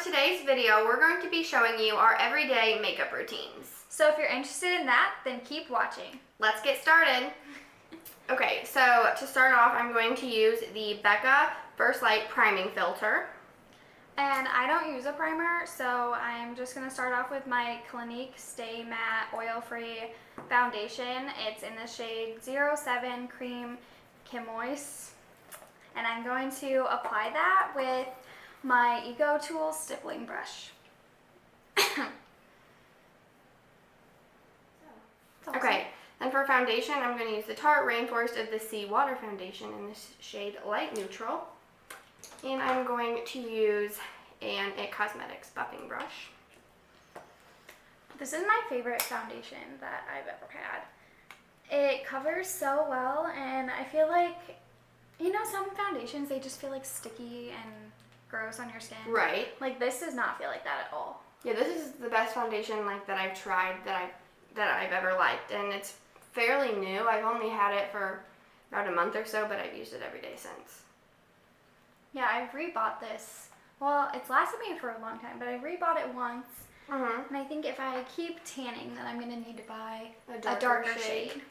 today's video, we're going to be showing you our everyday makeup routines. So if you're interested in that, then keep watching. Let's get started. Okay, so to start off, I'm going to use the Becca First Light Priming Filter. And I don't use a primer, so I'm just going to start off with my Clinique Stay Matte Oil-Free Foundation. It's in the shade 07 Cream Chemoise. And I'm going to apply that with my Ego Tool stippling brush. Okay, and for foundation, I'm going to use the Tarte Rainforest of the Sea Water Foundation in the shade Light Neutral. And I'm going to use an IT Cosmetics buffing brush. This is my favorite foundation that I've ever had. It covers so well, and I feel like, you know, some foundations, they just feel like sticky and gross on your skin. Right. Like this does not feel like that at all. Yeah, this is the best foundation that I've tried that I've ever liked, and it's fairly new. I've only had it for about a month or so, but I've used it every day since. Yeah, I've rebought this. Well, it's lasted me for a long time, but I rebought it once. And I think if I keep tanning, then I'm going to need to buy a darker shade.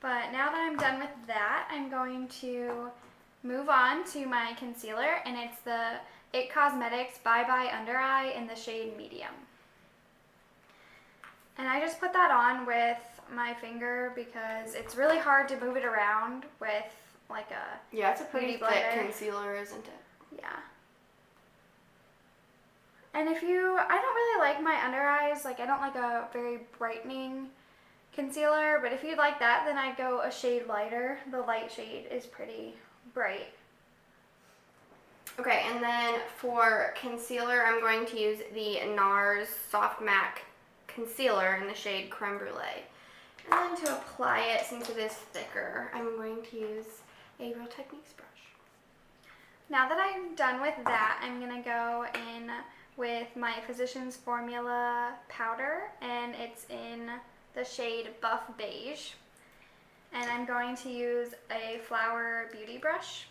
But now that I'm done with that, I'm going to move on to my concealer, and it's the IT Cosmetics Bye Bye Under Eye in the shade Medium. And I just put that on with my finger because it's really hard to move it around with like a Yeah, it's a pretty beauty thick blender. concealer, isn't it? Yeah. And I don't really like my under eyes, like I don't like a very brightening concealer, but if you'd like that, then I'd go a shade lighter. The light shade is pretty bright. Okay, and then for concealer, I'm going to use the NARS Soft Matte Concealer in the shade Creme Brulee. And then to apply it, since it is thicker, I'm going to use a Real Techniques brush. Now that I'm done with that, I'm going to go in with my Physicians Formula powder, and it's in the shade Buff Beige. And I'm going to use a Flower Beauty brush.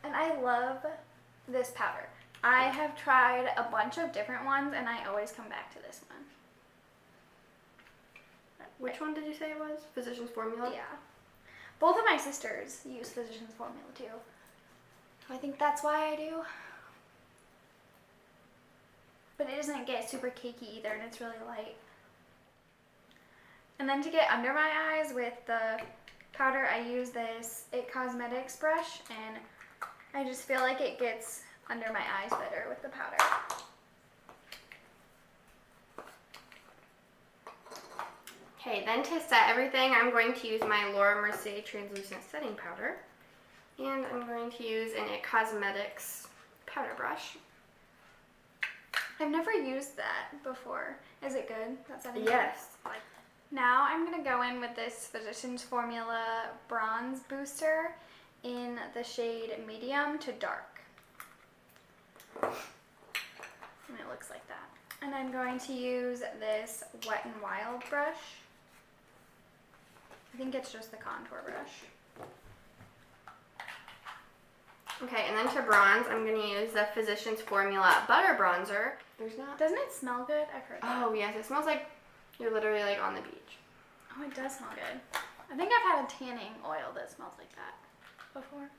And I love this powder. I have tried a bunch of different ones, and I always come back to this one. Which one did you say it was? Physicians Formula? Yeah. Both of my sisters use Physicians Formula too. I think that's why I do. But it doesn't get super cakey either, and it's really light. And then to get under my eyes with the powder, I use this IT Cosmetics brush, and I just feel like it gets under my eyes better with the powder. Okay, then to set everything, I'm going to use my Laura Mercier Translucent Setting Powder. And I'm going to use an IT Cosmetics powder brush. I've never used that before. Is it good? That setting Yes. powder? Now I'm going to go in with this Physicians Formula Bronze Booster in the shade Medium to Dark. And it looks like that. And I'm going to use this Wet n Wild brush. I think it's just the contour brush. Okay, and then to bronze, I'm going to use the Physicians Formula Butter Bronzer. Doesn't it smell good? I've heard that. Oh, yes, it smells like you're literally like on the beach. Oh, it does smell good. I think I've had a tanning oil that smells like that before.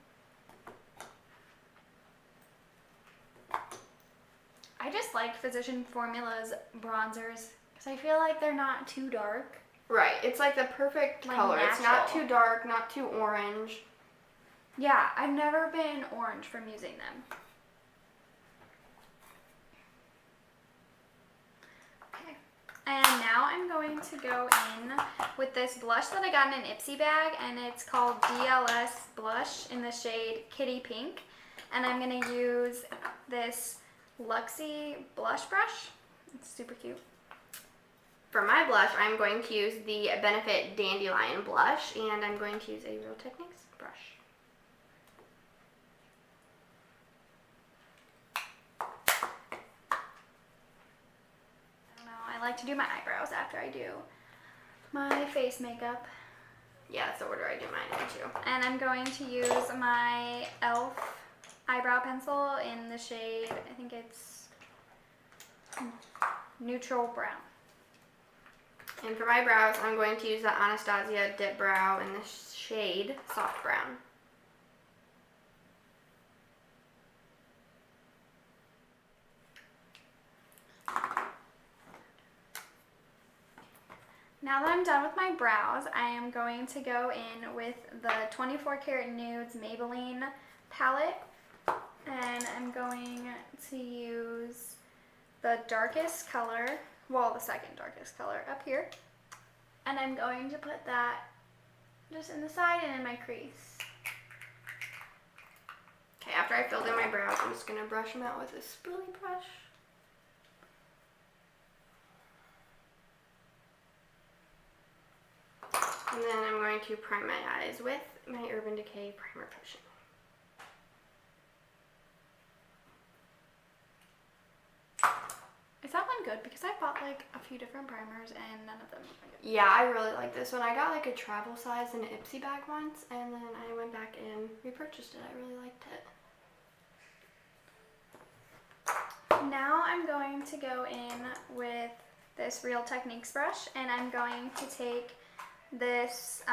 I just like Physicians Formula's bronzers because I feel like they're not too dark. Right, it's like the perfect Like color. It's not natural. too dark, not too orange. Yeah, I've never been orange from using them. Okay, and now I'm going to go in with this blush that I got in an Ipsy bag, and it's called DLS Blush in the shade Kitty Pink. And I'm going to use this Luxie blush brush. It's super cute. For my blush, I'm going to use the Benefit Dandelion Blush, and I'm going to use a Real Techniques brush. I don't know, I like to do my eyebrows after I do my face makeup. Yeah, that's the order I do mine in too. And I'm going to use my e.l.f. eyebrow pencil in the shade, I think it's neutral brown. And for my brows, I'm going to use the Anastasia Dip Brow in the shade Soft Brown. Now that I'm done with my brows, I am going to go in with the 24 Karat Nudes Maybelline palette. And I'm going to use the darkest color, well, the second darkest color up here. And I'm going to put that just in the side and in my crease. Okay, after I filled in my brows, I'm just going to brush them out with a spoolie brush. And then I'm going to prime my eyes with my Urban Decay Primer Potion. Is that one good? Because I bought like a few different primers and none of them are good. Yeah, I really like this one. I got like a travel size in an Ipsy bag once, and then I went back and repurchased it. I really liked it. Now I'm going to go in with this Real Techniques brush, and I'm going to take this,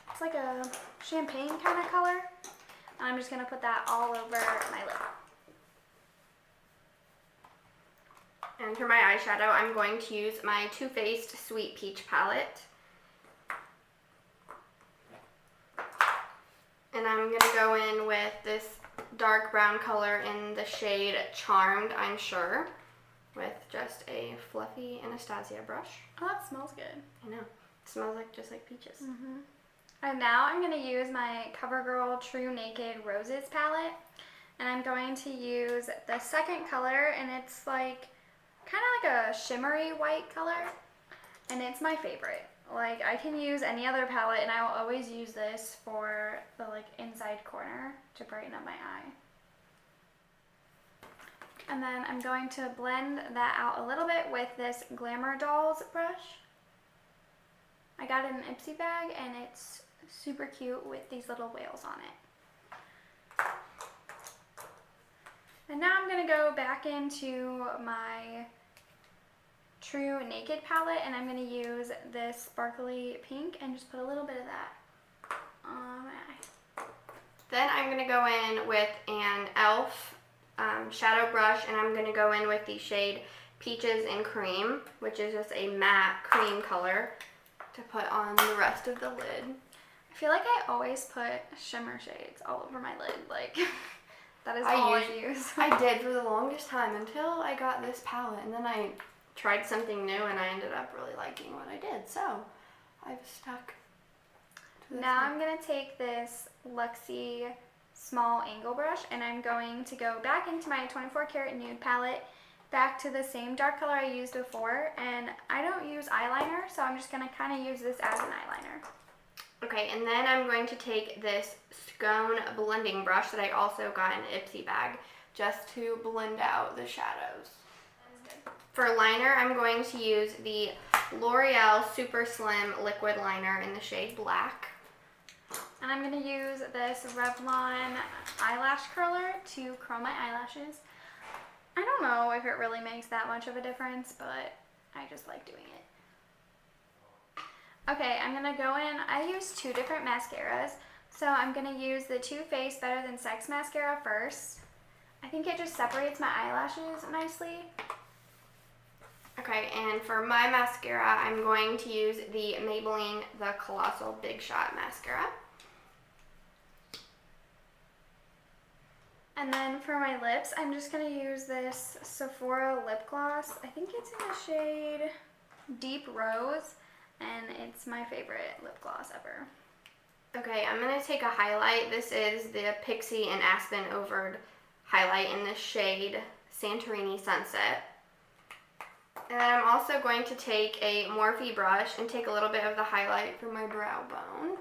it's like a champagne kind of color, and I'm just going to put that all over my lid. And for my eyeshadow, I'm going to use my Too Faced Sweet Peach palette. And I'm going to go in with this dark brown color in the shade Charmed, I'm sure, with just a fluffy Anastasia brush. Oh, that smells good. I know. It smells like just like peaches. Mm-hmm. And now I'm going to use my CoverGirl True Naked Roses palette. And I'm going to use the second color, and it's like kind of like a shimmery white color, and it's my favorite. Like, I can use any other palette, and I will always use this for the like inside corner to brighten up my eye. And then I'm going to blend that out a little bit with this Glamour Dolls brush. I got it in an Ipsy bag, and it's super cute with these little whales on it. And now I'm going to go back into my True Naked palette, and I'm going to use this sparkly pink and just put a little bit of that on my eye. Then I'm going to go in with an e.l.f. Shadow brush, and I'm going to go in with the shade Peaches and Cream, which is just a matte cream color, to put on the rest of the lid. I feel like I always put shimmer shades all over my lid, like that is all I use. I did for the longest time until I got this palette, and then I tried something new and I ended up really liking what I did, so I've stuck to this. Now I'm going to take this Luxie small angle brush, and I'm going to go back into my 24 Karat Nude palette, back to the same dark color I used before, and I don't use eyeliner, so I'm just going to kind of use this as an eyeliner. Okay, and then I'm going to take this Scone blending brush that I also got in an Ipsy bag just to blend out the shadows. For liner, I'm going to use the L'Oreal Super Slim Liquid Liner in the shade Black. And I'm going to use this Revlon eyelash curler to curl my eyelashes. I don't know if it really makes that much of a difference, but I just like doing it. Okay, I'm going to go in. I use two different mascaras. So I'm going to use the Too Faced Better Than Sex mascara first. I think it just separates my eyelashes nicely. Okay, and for my mascara, I'm going to use the Maybelline The Colossal Big Shot Mascara. And then for my lips, I'm just going to use this Sephora lip gloss. I think it's in the shade Deep Rose, and it's my favorite lip gloss ever. Okay, I'm going to take a highlight. This is the Pixie and Aspen Overd highlight in the shade Santorini Sunset. And then I'm also going to take a Morphe brush and take a little bit of the highlight from my brow bone.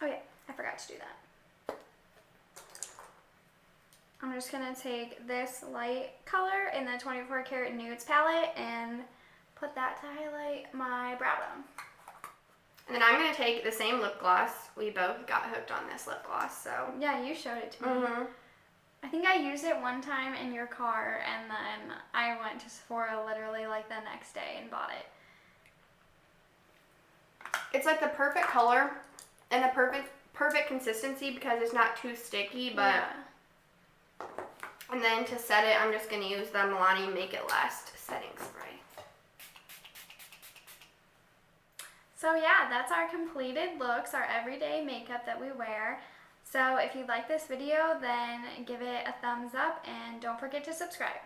Oh yeah, I forgot to do that. I'm just going to take this light color in the 24 Karat Nudes palette and put that to highlight my brow bone. And then I'm going to take the same lip gloss. We both got hooked on this lip gloss, so. Yeah, you showed it to me. Mm-hmm. think I used it one time in your car, and then I went to Sephora literally like the next day and bought it. It's like the perfect color and the perfect consistency because it's not too sticky, but yeah. And then to set it, I'm just going to use the Milani Make It Last setting spray. So yeah, that's our completed looks, our everyday makeup that we wear. So if you like this video, then give it a thumbs up and don't forget to subscribe.